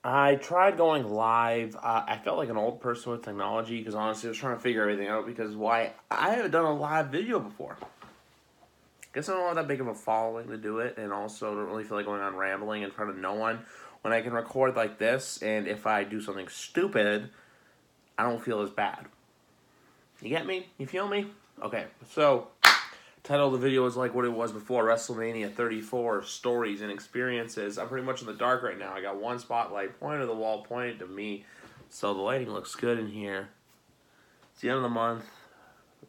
I tried going live. I felt like an old person with technology because honestly, I was trying to figure everything out because why I haven't done a live video before. Guess I don't have that big of a following to do it, and also don't really feel like going on rambling in front of no one when I can record like this. And if I do something stupid, I don't feel as bad. You get me? You feel me? Okay, so title of the video is like what it was before, WrestleMania 34, stories and experiences. I'm pretty much in the dark right now. I got one spotlight pointed to the wall, pointed to me, so the lighting looks good in here. It's the end of the month.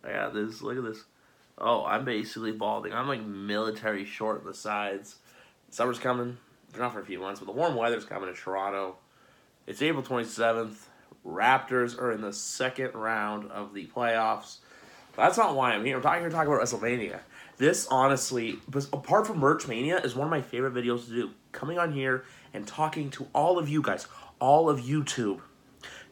I got this. Look at this. Oh, I'm basically balding. I'm like military short on the sides. Summer's coming. Not for a few months, but the warm weather's coming to Toronto. It's April 27th. Raptors are in the second round of the playoffs. That's not why I'm here. I'm here to talk about WrestleMania. This, honestly, apart from Merch Mania, is one of my favorite videos to do. Coming on here and talking to all of you guys, all of YouTube,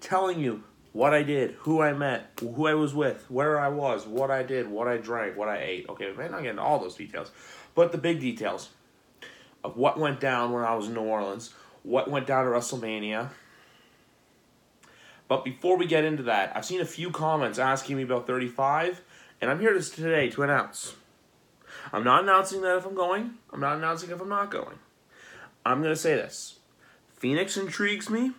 telling you what I did, who I met, who I was with, where I was, what I did, what I drank, what I ate. Okay, we may not get into all those details, but the big details of what went down when I was in New Orleans, what went down at WrestleMania. But before we get into that, I've seen a few comments asking me about 35, and I'm here today to announce. I'm not announcing that if I'm going. I'm not announcing if I'm not going. I'm going to say this. Phoenix intrigues me.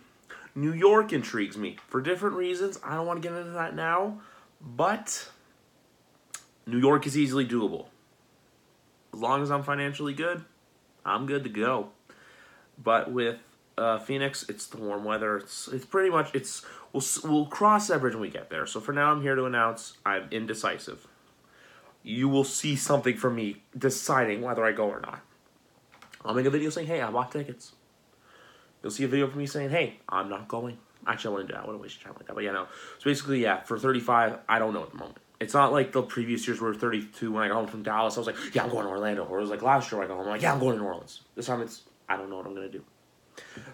New York intrigues me. For different reasons. I don't want to get into that now. But New York is easily doable. As long as I'm financially good, I'm good to go. But with Phoenix, it's the warm weather. It's pretty much, we'll cross that bridge when we get there. So for now, I'm here to announce I'm indecisive. You will see something from me deciding whether I go or not. I'll make a video saying, hey, I bought tickets. You'll see a video from me saying, hey, I'm not going. Actually, I wouldn't do that. I wouldn't waste your time like that. But yeah, no. So basically, yeah, for 35, I don't know at the moment. It's not like the previous years where 32, when I got home from Dallas, I was like, yeah, I'm going to Orlando. Or it was like last year when I got home, I'm like, yeah, I'm going to New Orleans. This time I don't know what I'm going to do.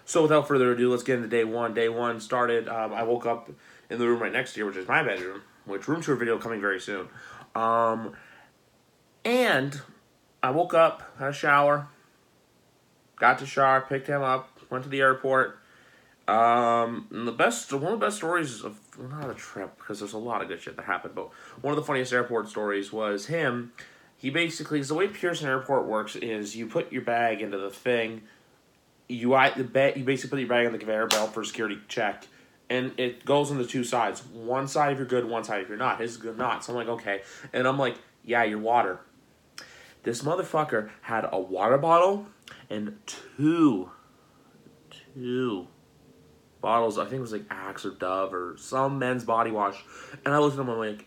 So without further ado, let's get into day one. Day one started, I woke up in the room right next to you, which is my bedroom, which room tour video coming very soon. And I woke up, had a shower, got to shower, picked him up, went to the airport. And one of the best stories of, not a trip, because there's a lot of good shit that happened, but one of the funniest airport stories was him. He basically, the way Pearson Airport works is you put your bag into the thing, you basically put your bag on the conveyor belt for a security check, and it goes on the two sides. One side if you're good, one side if you're not. His is good not. So I'm like, okay. And I'm like, yeah, your water. This motherfucker had a water bottle and two bottles, I think it was like Axe or Dove or some men's body wash. And I looked at him, I'm like,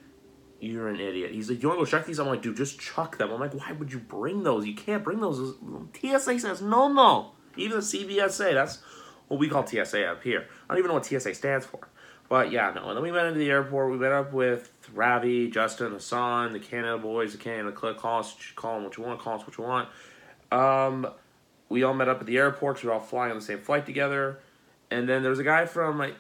you're an idiot. He's like, you want to go check these? I'm like, dude, just chuck them. I'm like, why would you bring those? You can't bring those. TSA says, no. Even the CBSA, that's what we call TSA up here. I don't even know what TSA stands for. But yeah, no. And then we went into the airport. We met up with Ravi, Justin, Hassan, the Canada boys, the Canada Click. Call them what you want. Call us what you want. We all met up at the airport because we were all flying on the same flight together. And then there was a guy from, I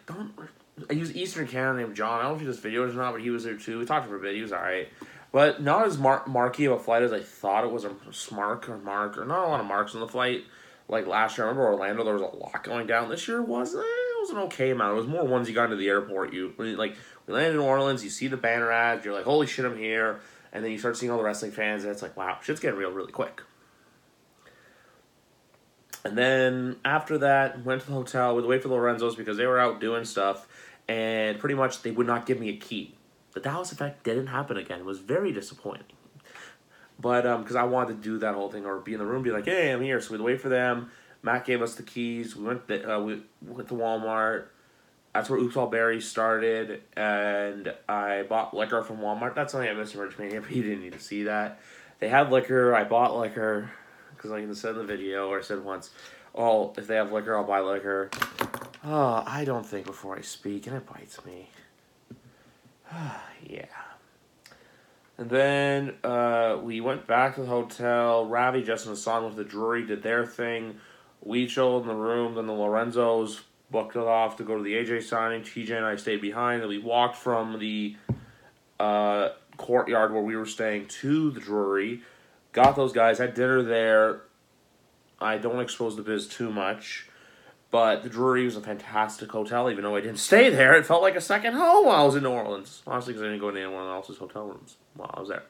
use Eastern Canada named John. I don't know if he does videos or not, but he was there too. We talked for a bit. He was alright. But not as marky of a flight as I thought it was. A Mark, or not a lot of marks on the flight. Like last year, I remember Orlando, there was a lot going down. This year it was an okay amount. It was more once you got into the airport. We landed in New Orleans, you see the banner ads, you're like, holy shit, I'm here. And then you start seeing all the wrestling fans, and it's like, wow, shit's getting real really quick. And then after that, went to the hotel. We'd wait for the Lorenzos because they were out doing stuff. And pretty much they would not give me a key. The Dallas effect didn't happen again. It was very disappointing. But because I wanted to do that whole thing or be in the room, be like, hey, I'm here. So we'd wait for them. Matt gave us the keys. We went to Walmart. That's where Oops All Berries started. And I bought liquor from Walmart. That's something I missed in Merch Mania, but you didn't need to see that. They had liquor. I bought liquor. Because like I said in the video, or I said once, oh, if they have liquor, I'll buy liquor. Oh, I don't think before I speak, and it bites me. Yeah. And then we went back to the hotel. Ravi, Justin, and Hassan with the Drury did their thing. We chilled in the room. Then the Lorenzos booked it off to go to the AJ signing. TJ and I stayed behind. And we walked from the courtyard where we were staying to the Drury. Got those guys. Had dinner there. I don't expose the biz too much. But the Drury was a fantastic hotel, even though I didn't stay there. It felt like a second home while I was in New Orleans. Honestly, because I didn't go into anyone else's hotel rooms while I was there.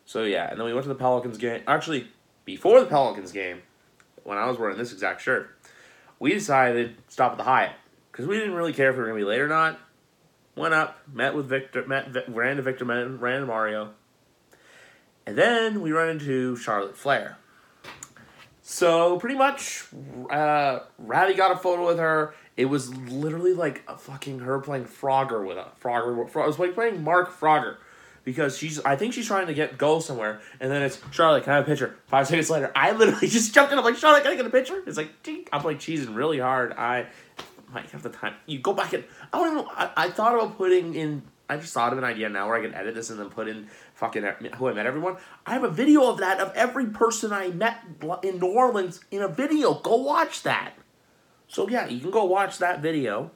So, yeah. And then we went to the Pelicans game. Actually, before the Pelicans game, when I was wearing this exact shirt, we decided to stop at the Hyatt. Because we didn't really care if we were going to be late or not. Went up, ran into Victor, ran into Mario. And then we run into Charlotte Flair. So, pretty much, Ravi got a photo with her. It was literally like a fucking her playing Frogger with a Frogger. It was like playing Mark Frogger. Because I think she's trying to go somewhere. And then it's, Charlotte, can I have a picture? 5 seconds later, I literally just jumped in. I'm like, Charlotte, can I get a picture? It's like, I'm like cheesing really hard. I might have the time. You go back and, I don't even know. I thought about putting in, I just thought of an idea now where I can edit this and then put in fucking who I met everyone. I have a video of that, of every person I met in New Orleans in a video. Go watch that. So yeah, you can go watch that video.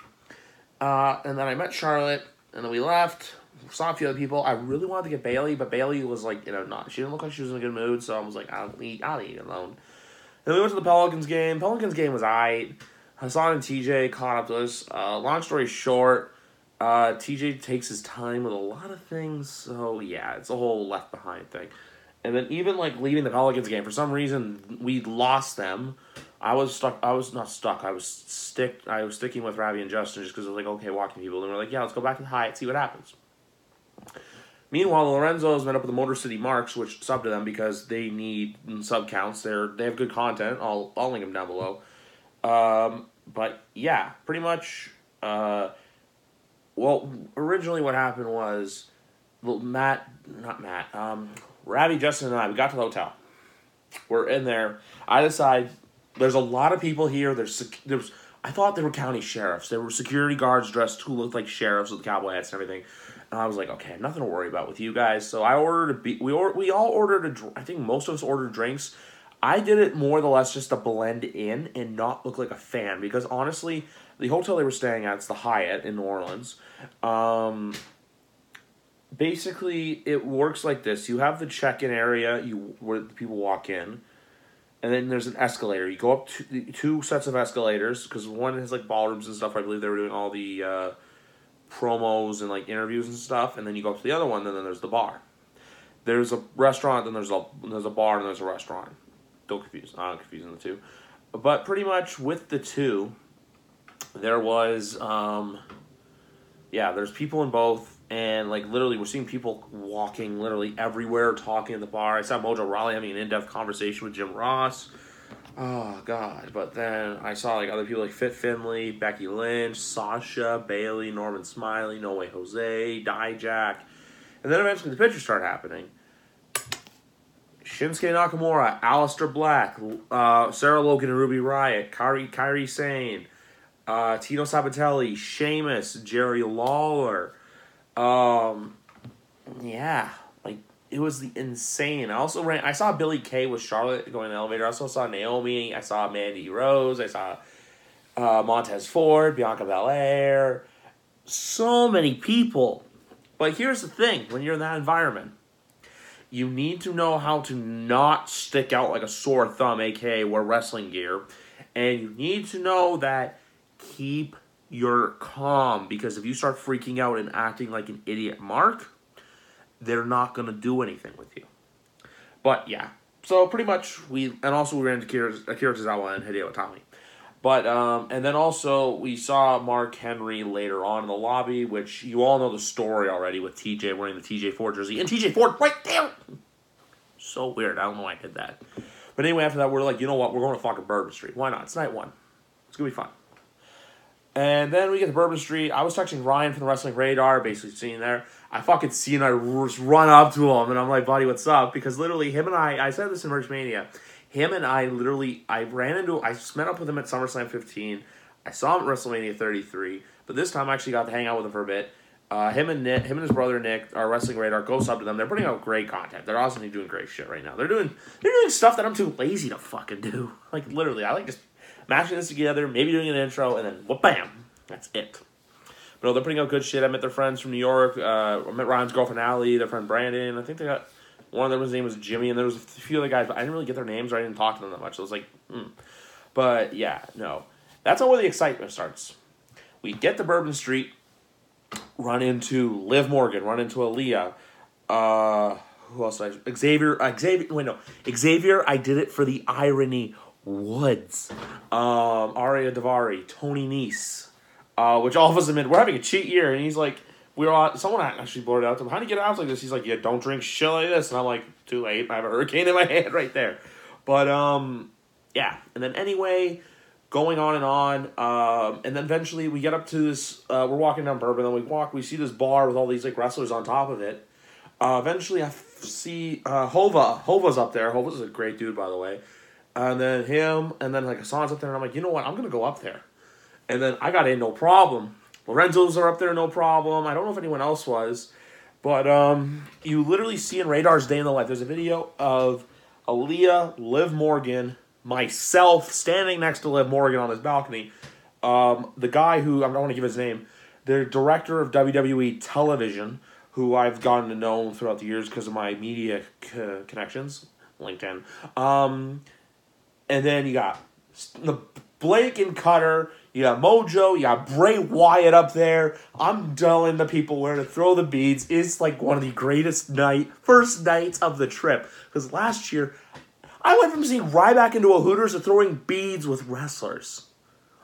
And then I met Charlotte, and then we left. Saw a few other people. I really wanted to get Bailey, but Bailey was like, she didn't look like she was in a good mood, so I was like, I'll leave it alone. Then we went to the Pelicans game. Pelicans game was aight. Hassan and TJ caught up to us. Long story short, TJ takes his time with a lot of things, so yeah, it's a whole left behind thing. And then even like leaving the Pelicans game, for some reason we lost them. I was sticking with Ravi and Justin just because it was like, okay, walking people. And we're like, yeah, let's go back to the Hyatt, see what happens. Meanwhile, the Lorenzos met up with the Motor City Marks, which sub to them because they need sub counts. They have good content. I'll link them down below. But yeah, pretty much. Well, originally what happened was, Ravi, Justin, and I, we got to the hotel. We're in there. I decide there's a lot of people here. I thought they were county sheriffs. There were security guards dressed who looked like sheriffs with cowboy hats and everything. And I was like, okay, nothing to worry about with you guys. So I ordered we all ordered I think most of us ordered drinks. I did it more or less just to blend in and not look like a fan. Because honestly, the hotel they were staying at, it's the Hyatt in New Orleans. Basically, it works like this. You have the check-in area where the people walk in. And then there's an escalator. You go up two sets of escalators. Because one has like ballrooms and stuff. I believe they were doing all the promos and like interviews and stuff. And then you go up to the other one, and then there's the bar. There's a restaurant, then there's a bar, and there's a restaurant. Don't confuse. I'm confusing the two. But pretty much with the two, there was, there's people in both. And, like, literally, we're seeing people walking literally everywhere, talking at the bar. I saw Mojo Rawley having an in-depth conversation with Jim Ross. Oh, God. But then I saw, like, other people like Fit Finley, Becky Lynch, Sasha, Bailey, Norman Smiley, No Way Jose, Dijak. And then eventually the pictures start happening. Shinsuke Nakamura, Aleister Black, Sarah Logan and Ruby Riott, Kairi Sane, Tino Sabatelli, Sheamus, Jerry Lawler. Yeah, like, it was insane. I saw Billie Kay with Charlotte going in the elevator. I also saw Naomi. I saw Mandy Rose. I saw Montez Ford, Bianca Belair. So many people. But here's the thing. When you're in that environment, you need to know how to not stick out like a sore thumb, a.k.a. wear wrestling gear. And you need to know that keep your calm. Because if you start freaking out and acting like an idiot Mark, they're not going to do anything with you. But, yeah. So, pretty much, we ran into Akira Tozawa and Hideo Itami. But, and then also, we saw Mark Henry later on in the lobby, which you all know the story already with TJ wearing the TJ Ford jersey. And TJ Ford right there! So weird. I don't know why I did that. But anyway, after that, we're like, you know what? We're going to fucking Bourbon Street. Why not? It's night one. It's going to be fun. And then we get to Bourbon Street. I was texting Ryan from the Wrestling Radar, basically seeing there. I fucking see and I just run up to him, and I'm like, buddy, what's up? Because literally, him and I said this in Merchmania, him and I met up with him at SummerSlam 15. I saw him at WrestleMania 33, but this time I actually got to hang out with him for a bit. Him and his brother Nick, our Wrestling Radar, go sub to them. They're putting out great content. They're also doing great shit right now. They're doing stuff that I'm too lazy to fucking do. Like, literally, I like just mashing this together, maybe doing an intro, and then bam, that's it. But no, they're putting out good shit. I met their friends from New York. I met Ryan's girlfriend Allie, their friend Brandon. I think they got one of them. His name was Jimmy, and there was a few other guys, but I didn't really get their names or I didn't talk to them that much. So I was like, But yeah, no. That's not where the excitement starts. We get to Bourbon Street, run into Liv Morgan, run into Aaliyah. Who else did I... Xavier, I did it for the irony. Woods. Aria Davari, Tony Nese. Which all of us admit, we're having a cheat year, and he's like, someone actually blurted out to him, how do you get out like this? He's like, yeah, don't drink shit like this. And I'm like, too late, I have a hurricane in my hand right there. But, yeah. And then anyway, going on, and then eventually we get up to this, we're walking down Bourbon, then we see this bar with all these, like, wrestlers on top of it. Eventually I see, Hova. Hova's up there. Hova's a great dude, by the way. And then him, and then, like, Hassan's up there, and I'm like, you know what, I'm going to go up there. And then I got in, no problem. Lorenzo's are up there, no problem. I don't know if anyone else was. But you literally see in Radar's Day in the Life, there's a video of Aaliyah, Liv Morgan, myself standing next to Liv Morgan on this balcony. The guy who, I don't want to give his name, the director of WWE Television, who I've gotten to know throughout the years because of my media connections, LinkedIn. And then you got the Blake and Cutter, you got Mojo, you got Bray Wyatt up there. I'm telling the people where to throw the beads. It's like one of the greatest first nights of the trip. Because last year, I went from seeing Ryback into a Hooters to throwing beads with wrestlers.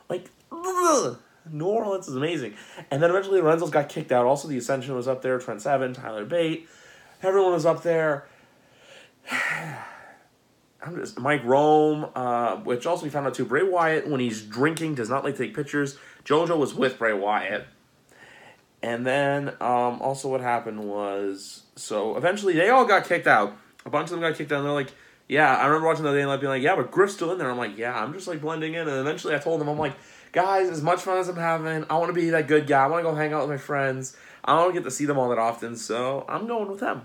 Like, ugh. New Orleans is amazing. And then eventually Lorenzo's got kicked out. Also, the Ascension was up there. Trent Seven, Tyler Bate. Everyone was up there. Mike Rome, which also we found out too. Bray Wyatt, when he's drinking, does not like to take pictures. JoJo was with Bray Wyatt. And then also what happened was, so eventually they all got kicked out. A bunch of them got kicked out, and they're like, yeah, I remember watching the day and being like, yeah, but Griff's still in there. I'm like, yeah, I'm just like blending in. And eventually I told them, I'm like, guys, as much fun as I'm having, I want to be that good guy. I want to go hang out with my friends. I don't get to see them all that often, so I'm going with them.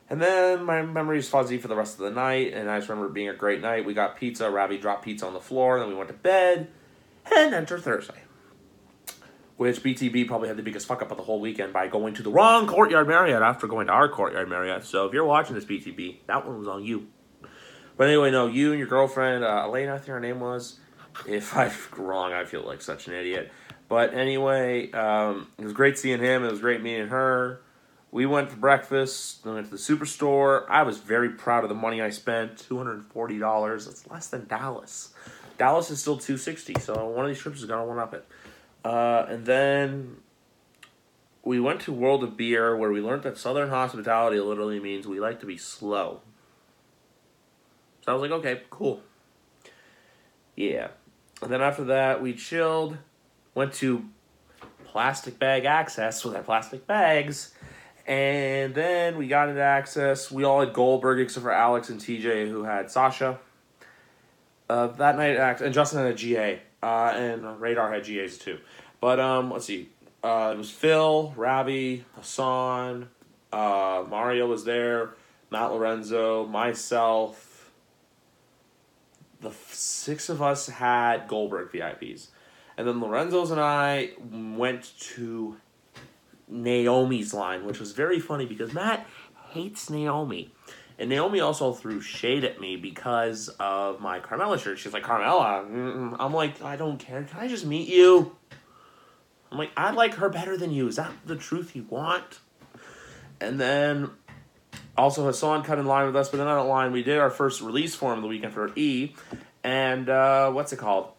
And then my memory is fuzzy for the rest of the night, and I just remember it being a great night. We got pizza. Ravi dropped pizza on the floor, and then we went to bed, and enter Thursday. Which BTB probably had the biggest fuck-up of the whole weekend by going to the wrong Courtyard Marriott after going to our Courtyard Marriott. So if you're watching this, BTB, that one was on you. But anyway, no, you and your girlfriend, Elena, I think her name was. If I'm wrong, I feel like such an idiot. But anyway, it was great seeing him. It was great meeting her. We went for breakfast. Then went to the Superstore. I was very proud of the money I spent. $240. That's less than Dallas. Dallas is still $260, so one of these trips is going to one-up it. And then we went to World of Beer, where we learned that Southern hospitality literally means we like to be slow. So I was like, okay, cool. Yeah. And then after that, we chilled, went to Plastic Bag Access with our plastic bags, and then we got into Access. We all had Goldberg except for Alex and TJ, who had Sasha. That night, and Justin had a GA, and Radar had GAs too. But let's see. It was Phil, Ravi, Hassan, Mario was there, Matt Lorenzo, myself. The six of us had Goldberg VIPs. And then Lorenzo's and I went to Naomi's line, which was very funny because Matt hates Naomi. And Naomi also threw shade at me because of my Carmella shirt. She's like, Carmella? I'm like, I don't care. Can I just meet you? I'm like, I like her better than you. Is that the truth you want? And then also Hassan cut in line with us, but then on that line, we did our first release for him the weekend for E. And what's it called?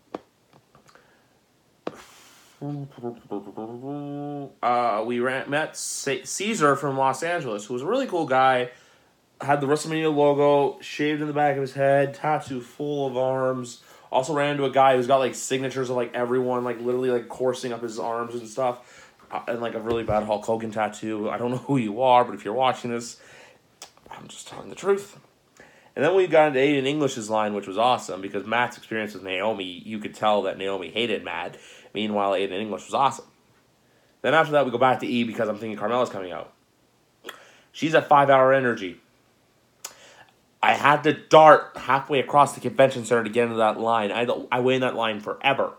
We met Caesar from Los Angeles, who was a really cool guy. Had the WrestleMania logo shaved in the back of his head, tattoo full of arms. Also ran into a guy who's got like signatures of like everyone, like literally like coursing up his arms and stuff, and like a really bad Hulk Hogan tattoo. I don't know who you are, but if you're watching this, I'm just telling the truth. And then we got into Aiden English's line, which was awesome because Matt's experience with Naomi, you could tell that Naomi hated Matt. Meanwhile, Aiden English was awesome. Then after that, we go back to E because I'm thinking Carmella's coming out. She's at 5 Hour Energy. I had to dart halfway across the convention center to get into that line. I waited in that line forever.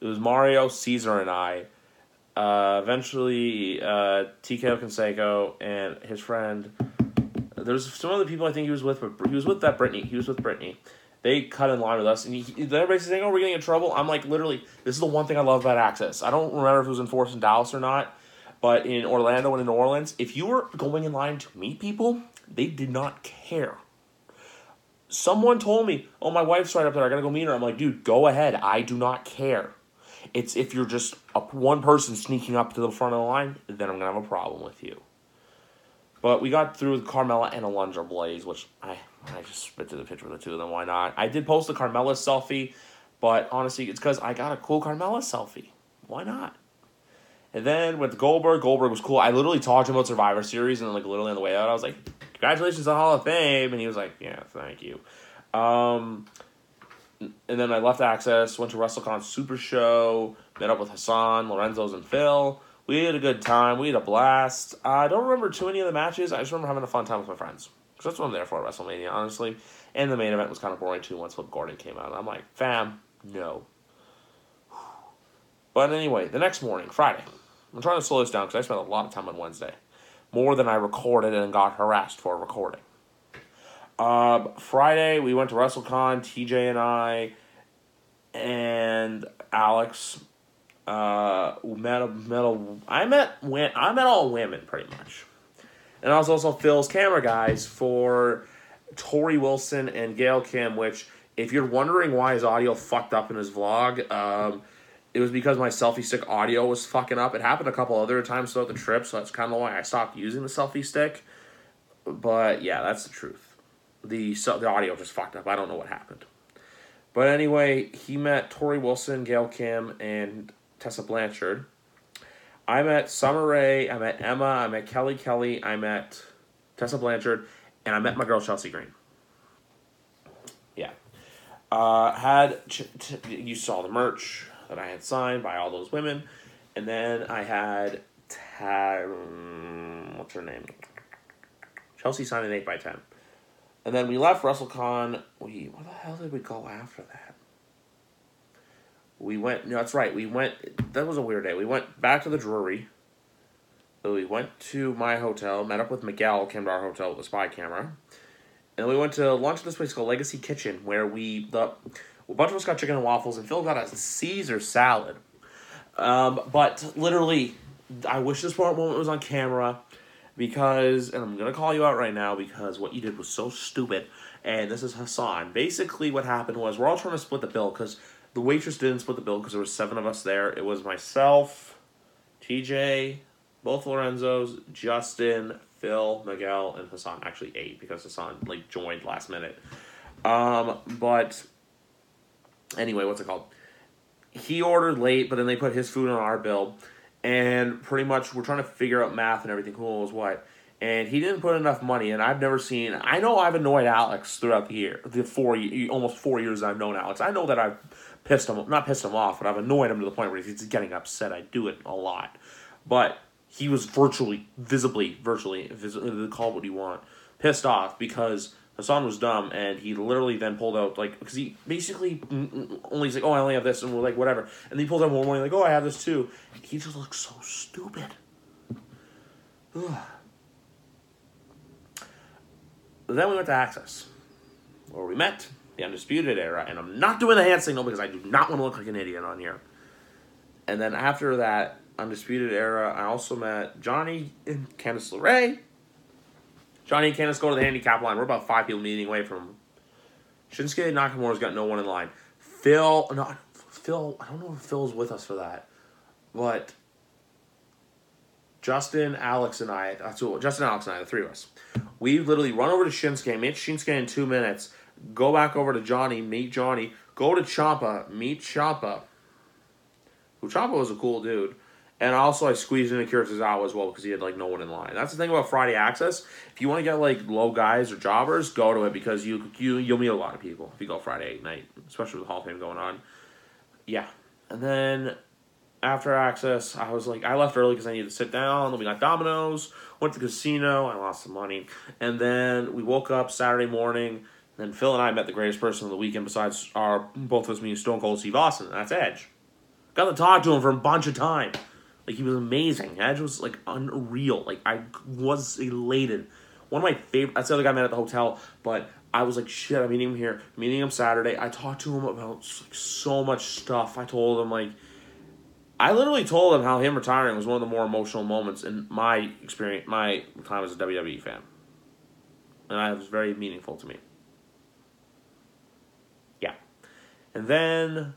It was Mario, Caesar, and I. Eventually, TKO Conseco and his friend. There's some other people I think he was with, but he was with that Brittany. He was with Brittany. They cut in line with us, and everybody's saying, "Oh, we're getting in trouble." I'm like, literally, this is the one thing I love about Access. I don't remember if it was enforced in Dallas or not, but in Orlando and in New Orleans, if you were going in line to meet people, they did not care. Someone told me, "Oh, my wife's right up there. I gotta go meet her." I'm like, dude, go ahead. I do not care. It's if you're just one person sneaking up to the front of the line, then I'm gonna have a problem with you. But we got through with Carmella and Alundra Blaze, which I just spit to the picture of the two of them. Why not? I did post the Carmella selfie, but honestly, it's because I got a cool Carmella selfie. Why not? And then with Goldberg, Goldberg was cool. I literally talked to him about Survivor Series, and then like literally on the way out, I was like, "Congratulations on Hall of Fame," and he was like, "Yeah, thank you." And then I left Access, went to WrestleCon Super Show, met up with Hassan, Lorenzo's, and Phil. We had a good time. We had a blast. I don't remember too many of the matches. I just remember having a fun time with my friends. Because that's what I'm there for at WrestleMania, honestly. And the main event was kind of boring, too, once Flip Gordon came out. And I'm like, fam, no. But anyway, the next morning, Friday. I'm trying to slow this down because I spent a lot of time on Wednesday. More than I recorded and got harassed for recording. Friday, we went to WrestleCon, TJ and I Alex. I met all women pretty much, and I was also Phil's camera guys for Tori Wilson and Gail Kim. Which, if you're wondering why his audio fucked up in his vlog, it was because my selfie stick audio was fucking up. It happened a couple other times throughout the trip, so that's kind of why I stopped using the selfie stick. But yeah, that's the truth. The audio just fucked up. I don't know what happened. But anyway, he met Tori Wilson, Gail Kim, and Tessa Blanchard. I met Summer Rae, I met Emma, I met Kelly, I met Tessa Blanchard, and I met my girl Chelsea Green. Yeah. You saw the merch that I had signed by all those women. And then I had, what's her name? Chelsea signed an 8x10. And then we left WrestleCon. Where the hell did we go after that? That's right. That was a weird day. We went back to the Drury. So we went to my hotel, met up with Miguel, came to our hotel with a spy camera. And we went to lunch at this place called Legacy Kitchen, where a bunch of us got chicken and waffles, and Phil got a Caesar salad. But literally, I wish this moment was on camera. Because, and I'm going to call you out right now because what you did was so stupid. And this is Hassan. Basically what happened was we're all trying to split the bill because the waitress didn't split the bill because there were 7 of us there. It was myself, TJ, both Lorenzos, Justin, Phil, Miguel, and Hassan. Actually 8 because Hassan joined last minute. But anyway, what's it called? He ordered late, but then they put his food on our bill. And pretty much we're trying to figure out math and everything, who knows what. And he didn't put enough money, and I know I've annoyed Alex throughout the year, almost 4 years I've known Alex. I know that I've not pissed him off, but I've annoyed him to the point where he's getting upset. I do it a lot. But he was virtually, call what you want, pissed off because Hassan was dumb, and he literally then pulled out, because he basically he's like, "Oh, I only have this," and we're like, "Whatever." And then he pulled out more money, like, "Oh, I have this too." He just looks so stupid. Ugh. Then we went to Access, where we met the Undisputed Era, and I'm not doing the hand signal because I do not want to look like an idiot on here. And then after that Undisputed Era, I also met Johnny and Candice LeRae. Johnny and Candice go to the handicap line. We're about 5 people meeting away from him. Shinsuke Nakamura's got no one in line. Phil, I don't know if Phil's with us for that. But Justin, Alex, and I, the 3 of us, we literally run over to Shinsuke, meet Shinsuke in 2 minutes, go back over to Johnny, meet Johnny, go to Ciampa, meet Ciampa. Who Ciampa was a cool dude. And also, I squeezed in Akira Tozawa as well because he had, no one in line. That's the thing about Friday Access. If you want to get, low guys or jobbers, go to it because you'll meet a lot of people if you go Friday night, especially with the Hall of Fame going on. Yeah. And then, after Access, I left early because I needed to sit down. Then we got Domino's, went to the casino. I lost some money. And then we woke up Saturday morning. And then Phil and I met the greatest person of the weekend besides both of us meeting Stone Cold Steve Austin. And that's Edge. Got to talk to him for a bunch of time. He was amazing. Edge was, unreal. I was elated. One of my favorite... That's the other guy I met at the hotel. But I was like, shit, I'm meeting him here. I'm meeting him Saturday. I talked to him about like, so much stuff. I told him, like, I literally told him how him retiring was one of the more emotional moments in my experience, my time as a WWE fan. And it was very meaningful to me. Yeah. And then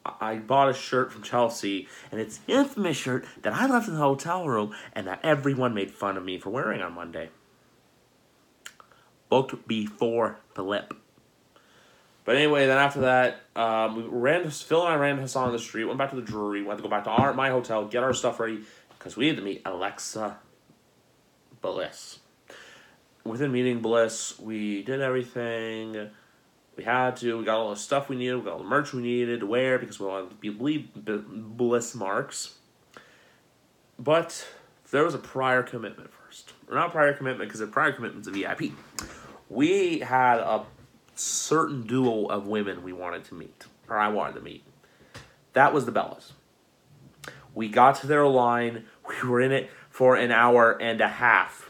I bought a shirt from Chelsea, and it's the infamous shirt that I left in the hotel room and that everyone made fun of me for wearing on Monday. Booked before the lip. But anyway, then after that, Phil and I ran to Hassan on the street, went back to the brewery, went to go back to my hotel, get our stuff ready, because we had to meet Alexa Bliss. Within meeting Bliss, we did everything we had to. We got all the stuff we needed. We got all the merch we needed to wear because we wanted to be Bliss marks. But there was a prior commitment first. Or not prior commitment, because a prior commitment's a VIP. We had a certain duo of women we wanted to meet. Or I wanted to meet. That was the Bellas. We got to their line. We were in it for an hour and a half.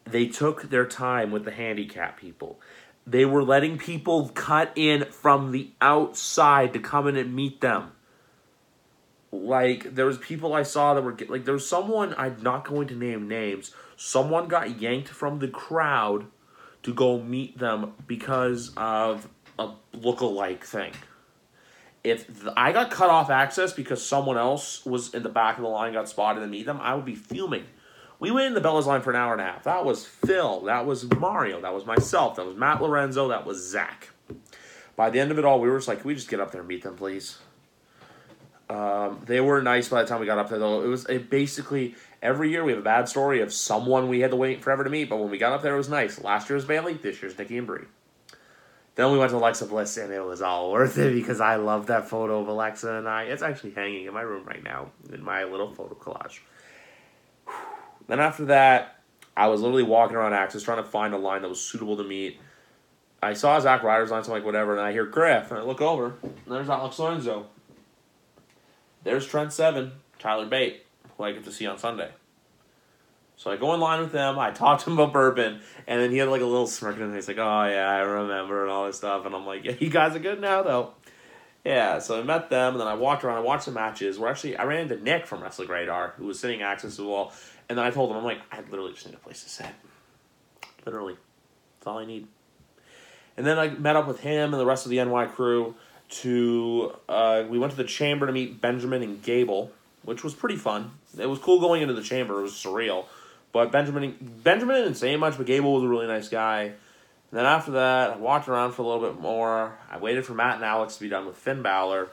They took their time with the handicap people. They were letting people cut in from the outside to come in and meet them. Like, there was people I saw that were... Like, there was someone, I'm not going to name names, someone got yanked from the crowd to go meet them because of a look-alike thing. If I got cut off access because someone else was in the back of the line, got spotted to meet them, I would be fuming. We went in the Bella's line for an hour and a half. That was Phil. That was Mario. That was myself. That was Matt Lorenzo. That was Zach. By the end of it all, we were just like, can we just get up there and meet them, please? They were nice by the time we got up there, though. Basically, every year we have a bad story of someone we had to wait forever to meet, but when we got up there, it was nice. Last year was Bailey. This year's Nikki and Brie. Then we went to Alexa Bliss, and it was all worth it because I love that photo of Alexa and I. It's actually hanging in my room right now in my little photo collage. Then after that, I was literally walking around Axis trying to find a line that was suitable to meet. I saw Zack Ryder's line, so I'm like, whatever, and I hear Griff, and I look over, and there's Alex Lorenzo. There's Trent Seven, Tyler Bate, who I get to see on Sunday. So I go in line with them, I talk to him about bourbon, and then he had like a little smirk and he's like, oh yeah, I remember, and all this stuff, and I'm like, yeah, you guys are good now, though. Yeah, so I met them, and then I walked around, I watched the matches, I ran into Nick from Wrestling Radar, who was sitting Axis as well. And then I told him, I'm like, I literally just need a place to sit. Literally. That's all I need. And then I met up with him and the rest of the NY crew we went to the chamber to meet Benjamin and Gable, which was pretty fun. It was cool going into the chamber. It was surreal. But Benjamin didn't say much, but Gable was a really nice guy. And then after that, I walked around for a little bit more. I waited for Matt and Alex to be done with Finn Balor.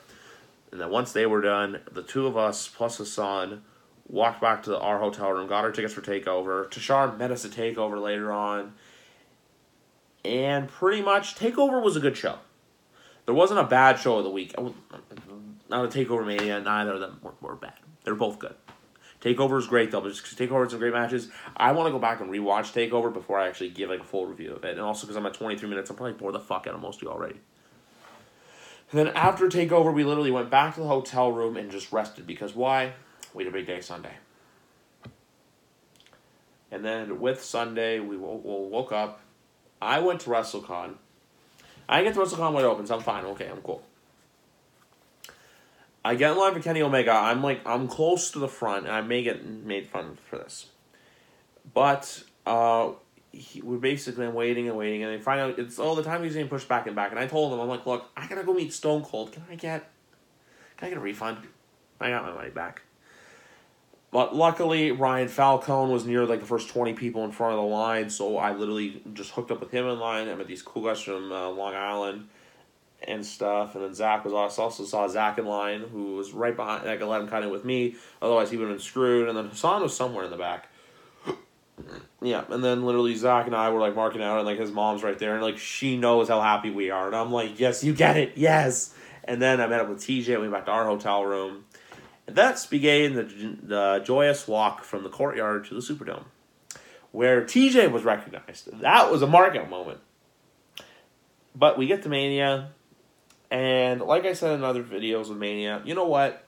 And then once they were done, the two of us plus Hassan walked back to our hotel room, got our tickets for TakeOver. Tashar met us at TakeOver later on. And pretty much, TakeOver was a good show. There wasn't a bad show of the week. Not a TakeOver Mania, neither of them were bad. They're both good. TakeOver is great, though, but just TakeOver had some great matches. I want to go back and rewatch TakeOver before I actually give like a full review of it. And also because I'm at 23 minutes, I'm probably bored the fuck out of most of you already. And then after TakeOver, we literally went back to the hotel room and just rested. Because why? We had a big day Sunday. And then with Sunday, we woke up. I went to WrestleCon. I get to WrestleCon when it opens. I'm fine. Okay, I'm cool. I get in line for Kenny Omega. I'm close to the front, and I may get made fun for this. But I'm waiting, and they find out the time he's getting pushed back and back. And I told him, I'm like, look, I gotta go meet Stone Cold. Can I get a refund? I got my money back. But luckily, Ryan Falcone was near like the first 20 people in front of the line, so I literally just hooked up with him in line. I met these cool guys from Long Island and stuff, and then Zach also saw Zach in line, who was right behind. I could let him cut in with me, otherwise he would have been screwed. And then Hassan was somewhere in the back. Yeah, and then literally Zach and I were like marking out, and like his mom's right there, and like she knows how happy we are, and I'm like, yes, you get it, yes. And then I met up with TJ, went back to our hotel room. And thus began the joyous walk from the courtyard to the Superdome, where TJ was recognized. That was a markout moment. But we get to Mania, and like I said in other videos of Mania, you know what?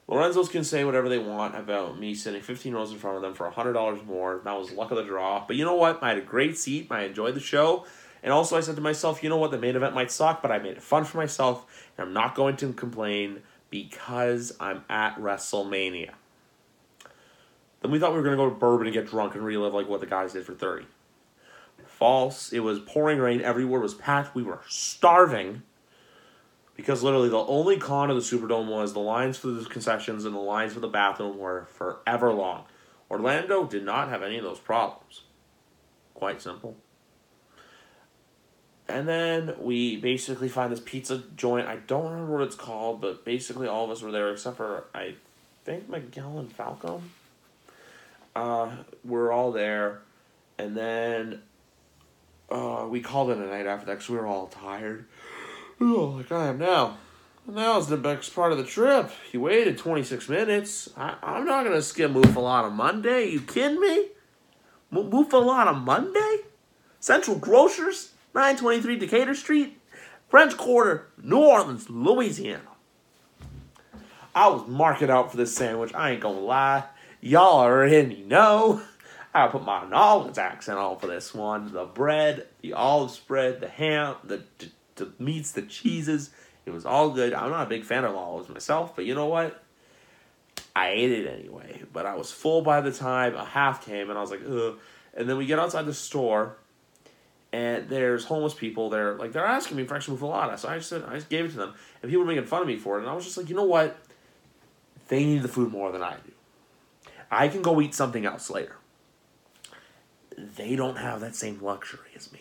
Lorenzo's can say whatever they want about me sitting 15 rows in front of them for $100 more. That was luck of the draw. But you know what? I had a great seat. I enjoyed the show. And also I said to myself, you know what? The main event might suck, but I made it fun for myself. And I'm not going to complain because I'm at WrestleMania. Then we thought we were going to go to Bourbon and get drunk and relive like what the guys did for 30. False. It was pouring rain. Everywhere was packed. We were starving. Because literally the only con of the Superdome was the lines for the concessions and the lines for the bathroom were forever long. Orlando did not have any of those problems. Quite simple. And then we basically find this pizza joint. I don't remember what it's called, but basically all of us were there except for, I think, Miguel and Falcon. We're all there. And then we called it a night after that because we were all tired. Oh, like I am now. Now's the best part of the trip. You waited 26 minutes. I'm not going to skip Muffalata Monday. You kidding me? Muffalata Monday? Central Grocers, 923 Decatur Street, French Quarter, New Orleans, Louisiana. I was marking out for this sandwich. I ain't going to lie. Y'all already know. I put my New Orleans accent on for this one. The bread, the olive spread, the ham, the meats, the cheeses. It was all good. I'm not a big fan of olives myself, but you know what? I ate it anyway. But I was full by the time a half came, and I was like, ugh. And then we get outside the store, and there's homeless people there. Like, they're asking me for extra muffalata. So I just gave it to them. And people were making fun of me for it. And I was just like, you know what? They need the food more than I do. I can go eat something else later. They don't have that same luxury as me.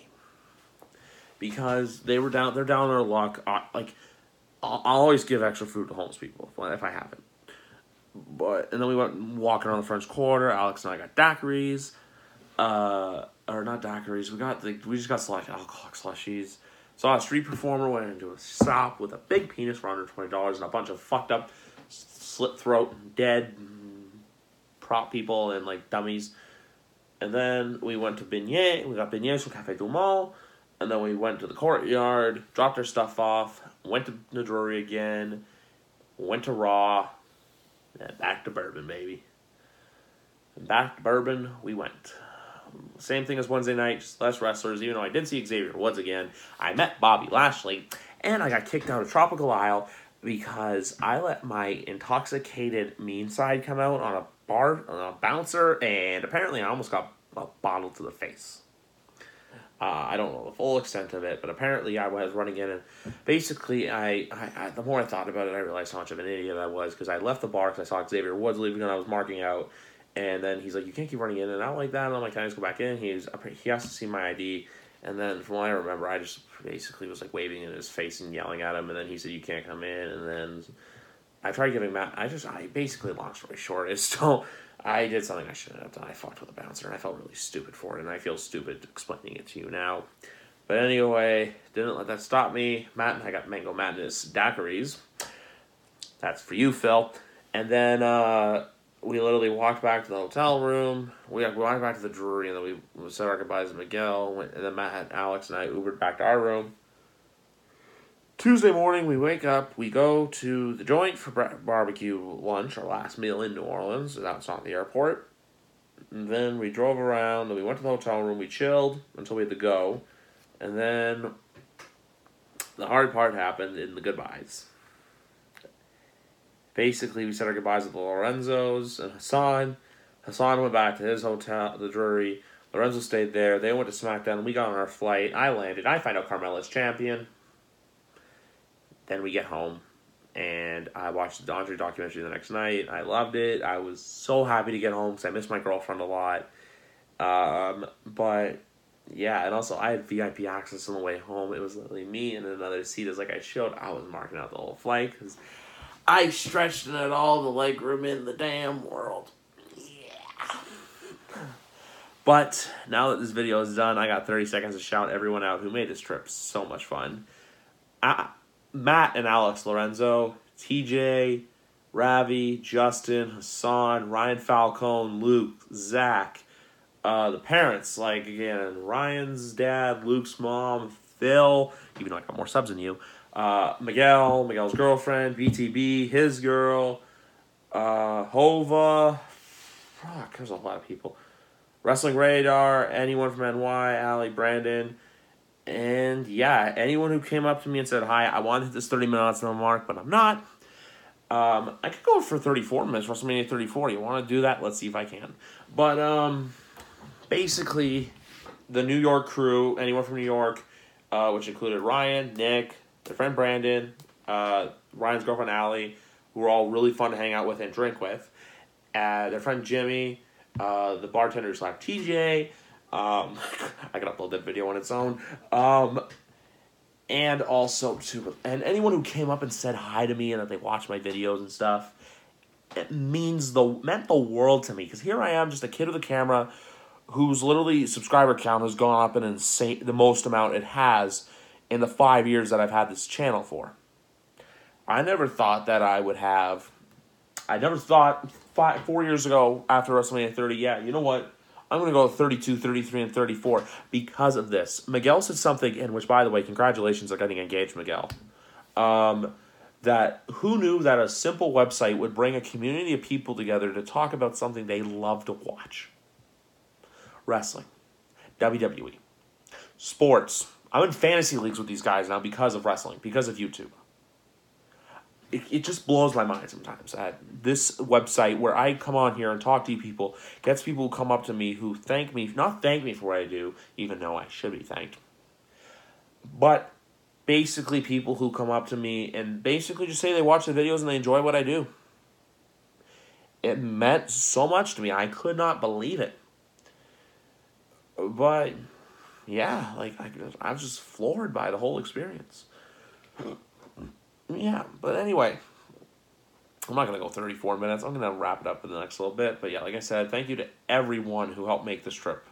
Because they're down their luck. I'll always give extra food to homeless people if I have it. And then we went walking around the French Quarter. Alex and I got daiquiris, or not daiquiris. We just got alcoholic slushies. Saw a street performer went into a shop with a big penis for $120 and a bunch of fucked up, slit throat, dead prop people and like dummies. And then we went to Beignet. We got beignets from Café du Monde. And then we went to the courtyard, dropped our stuff off, went to the Drury again, went to Raw, and back to Bourbon, baby. And back to Bourbon we went. Same thing as Wednesday night, just less wrestlers, even though I did see Xavier Woods again. I met Bobby Lashley, and I got kicked out of Tropical Isle because I let my intoxicated mean side come out on a bouncer, and apparently I almost got a bottle to the face. I don't know the full extent of it, but apparently I was running in, and basically, I the more I thought about it, I realized how much of an idiot I was, because I left the bar because I saw Xavier Woods leaving and I was marking out, and then he's like, you can't keep running in and out like that, and I'm like, can I just go back in? He has to see my ID, and then from what I remember, I just basically was like waving in his face and yelling at him, and then he said, you can't come in, and then I tried giving Matt, I basically, long story short, is still... I did something I shouldn't have done. I fucked with a bouncer, and I felt really stupid for it, and I feel stupid explaining it to you now. But anyway, didn't let that stop me. Matt and I got Mango Madness daiquiris. That's for you, Phil. And then we literally walked back to the hotel room. We walked back to the Drury, and then we said our goodbyes to Miguel. And then Matt, Alex, and I Ubered back to our room. Tuesday morning, we wake up, we go to the joint for barbecue lunch, our last meal in New Orleans, that's not the airport. And then we drove around, then we went to the hotel room, we chilled until we had to go. And then the hard part happened in the goodbyes. Basically, we said our goodbyes with the Lorenzos and Hassan. Hassan went back to his hotel, the Drury. Lorenzo stayed there. They went to SmackDown. We got on our flight. I landed. I find out Carmella's champion. Then we get home, and I watched the Andre documentary the next night. I loved it. I was so happy to get home because I miss my girlfriend a lot. But, yeah, and also I had VIP access on the way home. It was literally me and another seat. As like I showed, I was marking out the whole flight because I stretched it at all the leg room in the damn world. Yeah. But now that this video is done, I got 30 seconds to shout everyone out who made this trip so much fun. Matt and Alex Lorenzo, TJ, Ravi, Justin, Hassan, Ryan Falcone, Luke, Zach, the parents, like, again, Ryan's dad, Luke's mom, Phil, even though I got more subs than you, Miguel's girlfriend, BTB, his girl, Hova. Fuck, there's a lot of people. Wrestling Radar, anyone from NY, Ali, Brandon. And yeah, anyone who came up to me and said, hi, I want to hit this 30 minutes mark, but I'm not. I could go for 34 minutes, WrestleMania 34. You want to do that? Let's see if I can. But basically, the New York crew, anyone from New York, which included Ryan, Nick, their friend Brandon, Ryan's girlfriend Allie, who were all really fun to hang out with and drink with. Their friend Jimmy, the bartender / TJ. I can upload that video on its own. And also and anyone who came up and said hi to me and that they watched my videos and stuff, it meant the world to me. Because here I am, just a kid with a camera, whose literally subscriber count has gone up the most amount it has in the 5 years that I've had this channel for. I never thought that I would have. I never thought 4 years ago after WrestleMania 30, yeah, you know what? I'm going to go 32, 33, and 34 because of this. Miguel said something, in which, by the way, congratulations on getting engaged, Miguel. That who knew that a simple website would bring a community of people together to talk about something they love to watch. Wrestling. WWE. Sports. I'm in fantasy leagues with these guys now because of wrestling, because of YouTube. It just blows my mind sometimes that this website where I come on here and talk to you people gets people who come up to me who not thank me for what I do, even though I should be thanked, but basically people who come up to me and basically just say they watch the videos and they enjoy what I do. It meant so much to me. I could not believe it. But, yeah, I was just floored by the whole experience. Yeah, but anyway, I'm not going to go 34 minutes. I'm going to wrap it up in the next little bit. But yeah, like I said, thank you to everyone who helped make this trip.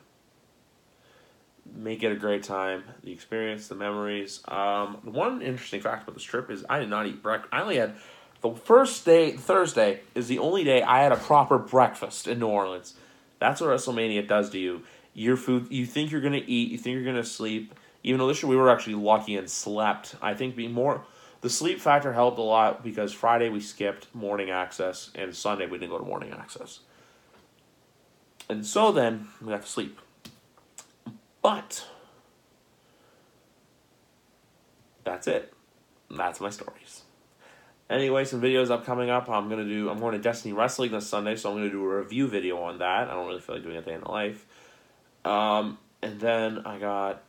Make it a great time. The experience, the memories. One interesting fact about this trip is I did not eat breakfast. I only had the first day, Thursday, is the only day I had a proper breakfast in New Orleans. That's what WrestleMania does to you. Your food, you think you're going to eat, you think you're going to sleep. Even though this year we were actually lucky and slept. I think the sleep factor helped a lot because Friday we skipped morning access and Sunday we didn't go to morning access. And so then we got to sleep. But that's it. That's my stories. Anyway, some videos coming up. I'm going to Destiny Wrestling this Sunday, so I'm going to do a review video on that. I don't really feel like doing it a day in the life. And then I got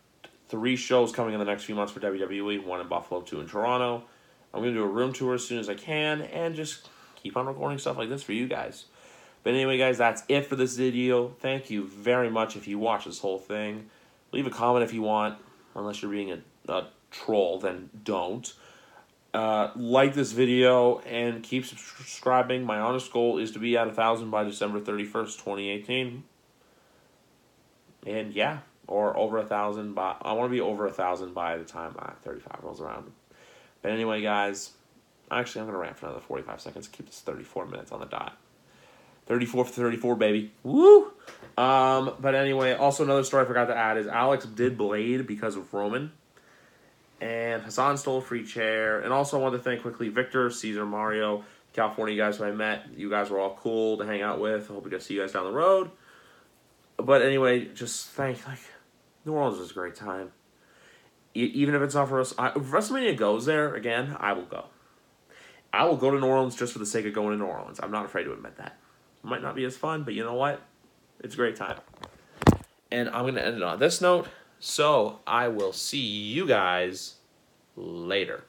3 shows coming in the next few months for WWE, 1 in Buffalo, 2 in Toronto. I'm going to do a room tour as soon as I can and just keep on recording stuff like this for you guys. But anyway, guys, that's it for this video. Thank you very much if you watch this whole thing. Leave a comment if you want, unless you're being a troll, then don't. Like this video and keep subscribing. My honest goal is to be at 1,000 by December 31st, 2018. And yeah, or over 1,000 I want to be over 1,000 by the time 35 rolls around. But anyway, guys, actually I'm going to rant for another 45 seconds. Keep this 34 minutes on the dot. 34 for 34, baby. Woo! But anyway, also another story I forgot to add is Alex did blade because of Roman. And Hassan stole a free chair. And also I want to thank quickly Victor, Caesar, Mario, California guys who I met. You guys were all cool to hang out with. I hope we get to see you guys down the road. But anyway, just New Orleans was a great time. Even if it's not for us, if WrestleMania goes there again, I will go. I will go to New Orleans just for the sake of going to New Orleans. I'm not afraid to admit that. It might not be as fun, but you know what? It's a great time. And I'm going to end it on this note. So I will see you guys later.